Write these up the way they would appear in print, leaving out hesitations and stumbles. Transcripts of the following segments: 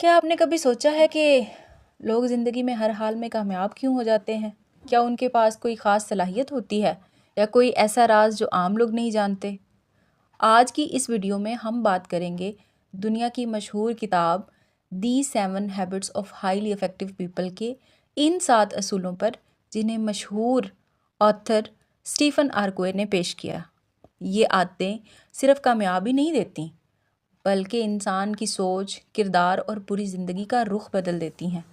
क्या आपने कभी सोचा है कि लोग ज़िंदगी में हर हाल में कामयाब क्यों हो जाते हैं? क्या उनके पास कोई ख़ास सलाहियत होती है या कोई ऐसा राज जो आम लोग नहीं जानते? आज की इस वीडियो में हम बात करेंगे दुनिया की मशहूर किताब दी 7 habits of highly effective people के इन 7 असूलों पर, जिन्हें मशहूर ऑथर स्टीफन आर्कोए ने पेश किया। ये आदतें सिर्फ कामयाबी नहीं देती, बल्कि इंसान की सोच, किरदार और पूरी ज़िंदगी का रुख बदल देती हैं।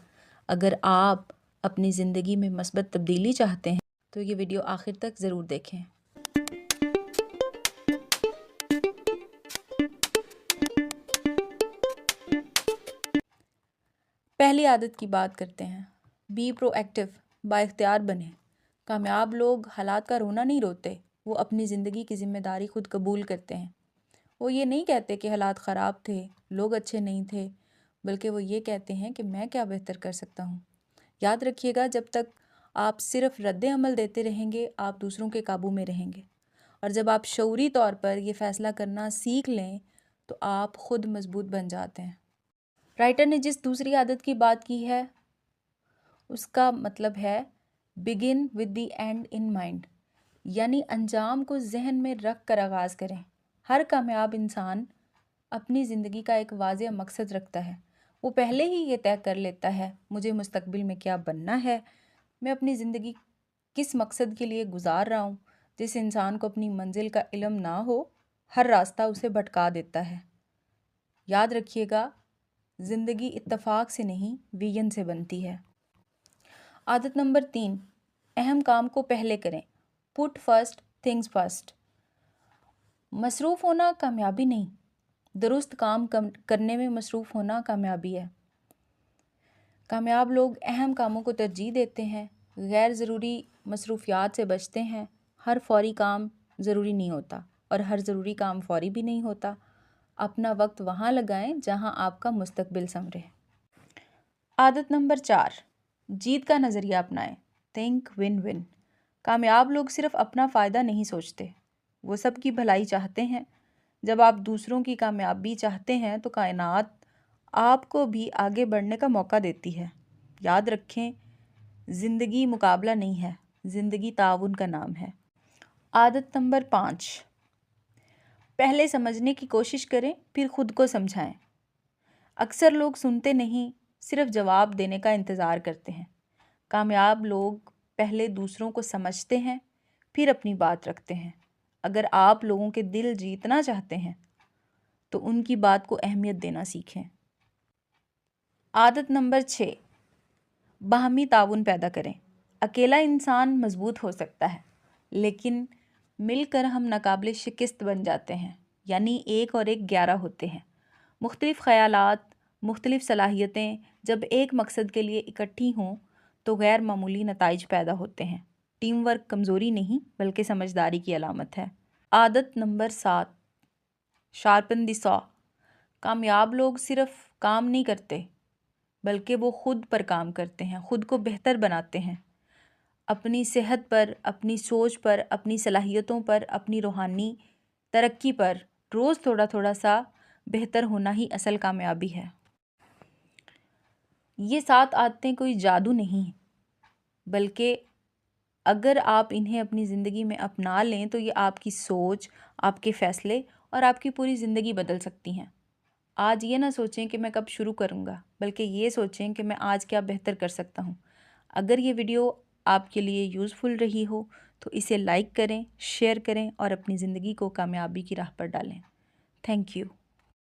अगर आप अपनी ज़िंदगी में मस्बत तब्दीली चाहते हैं तो ये वीडियो आखिर तक ज़रूर देखें। पहली आदत की बात करते हैं। बी प्रोएक्टिव, बाइख्तियार बने। कामयाब लोग हालात का रोना नहीं रोते, वो अपनी ज़िंदगी की ज़िम्मेदारी खुद कबूल करते हैं। वो ये नहीं कहते कि हालात ख़राब थे, लोग अच्छे नहीं थे, बल्कि वो ये कहते हैं कि मैं क्या बेहतर कर सकता हूँ। याद रखिएगा, जब तक आप सिर्फ रद्द अमल देते रहेंगे, आप दूसरों के काबू में रहेंगे। और जब आप शऊरी तौर पर ये फ़ैसला करना सीख लें तो आप खुद मजबूत बन जाते हैं। राइटर ने जिस दूसरी आदत की बात की है उसका मतलब है begin with the and in mind, यानी अंजाम को जहन में रख कर आगाज़ करें। हर कामयाब इंसान अपनी ज़िंदगी का एक वाज़ेह मकसद रखता है। वो पहले ही ये तय कर लेता है, मुझे मुस्तकबिल में क्या बनना है, मैं अपनी ज़िंदगी किस मकसद के लिए गुजार रहा हूँ। जिस इंसान को अपनी मंजिल का इल्म ना हो, हर रास्ता उसे भटका देता है। याद रखिएगा, ज़िंदगी इत्तफाक से नहीं, विजन से बनती है। आदत नंबर 3, अहम काम को पहले करें। Put first things first. मसरूफ़ होना कामयाबी नहीं, दुरुस्त काम करने में मसरूफ़ होना कामयाबी है। कामयाब लोग अहम कामों को तरजीह देते हैं, गैर ज़रूरी मसरूफियात से बचते हैं। हर फौरी काम ज़रूरी नहीं होता और हर ज़रूरी काम फौरी भी नहीं होता। अपना वक्त वहाँ लगाएं जहाँ आपका मुस्तकबिल संवरे। आदत नंबर 4, जीत का नज़रिया अपनाएं। Think win win. कामयाब लोग सिर्फ अपना फ़ायदा नहीं सोचते, वो सबकी भलाई चाहते हैं। जब आप दूसरों की कामयाबी चाहते हैं तो कायनात आपको भी आगे बढ़ने का मौका देती है। याद रखें, ज़िंदगी मुकाबला नहीं है, ज़िंदगी ताउन का नाम है। आदत नंबर 5, पहले समझने की कोशिश करें फिर खुद को समझाएं। अक्सर लोग सुनते नहीं, सिर्फ जवाब देने का इंतज़ार करते हैं। कामयाब लोग पहले दूसरों को समझते हैं फिर अपनी बात रखते हैं। अगर आप लोगों के दिल जीतना चाहते हैं तो उनकी बात को अहमियत देना सीखें। आदत नंबर 6, बाहमी ताउन पैदा करें। अकेला इंसान मजबूत हो सकता है, लेकिन मिलकर हम नाकाबिले शिकस्त बन जाते हैं। यानी 1 और 1 11 होते हैं। मुख्तलिफ ख़यालात, मुख्तलिफ सलाहियतें जब एक मकसद के लिए इकट्ठी हों तो गैर मामूली नताइज पैदा होते हैं। टीम वर्क कमज़ोरी नहीं बल्कि समझदारी की अलामत है। आदत नंबर 7, शार्पन द सॉ। कामयाब लोग सिर्फ काम नहीं करते, बल्कि वो खुद पर काम करते हैं, खुद को बेहतर बनाते हैं। अपनी सेहत पर, अपनी सोच पर, अपनी सलाहियतों पर, अपनी रूहानी तरक्की पर रोज़ थोड़ा थोड़ा सा बेहतर होना ही असल कामयाबी है। ये 7 आदतें कोई जादू नहीं, बल्कि अगर आप इन्हें अपनी ज़िंदगी में अपना लें तो ये आपकी सोच, आपके फ़ैसले और आपकी पूरी ज़िंदगी बदल सकती हैं। आज ये ना सोचें कि मैं कब शुरू करूँगा, बल्कि ये सोचें कि मैं आज क्या बेहतर कर सकता हूँ। अगर ये वीडियो आपके लिए यूज़फुल रही हो तो इसे लाइक करें, शेयर करें और अपनी ज़िंदगी को कामयाबी की राह पर डालें। Thank you.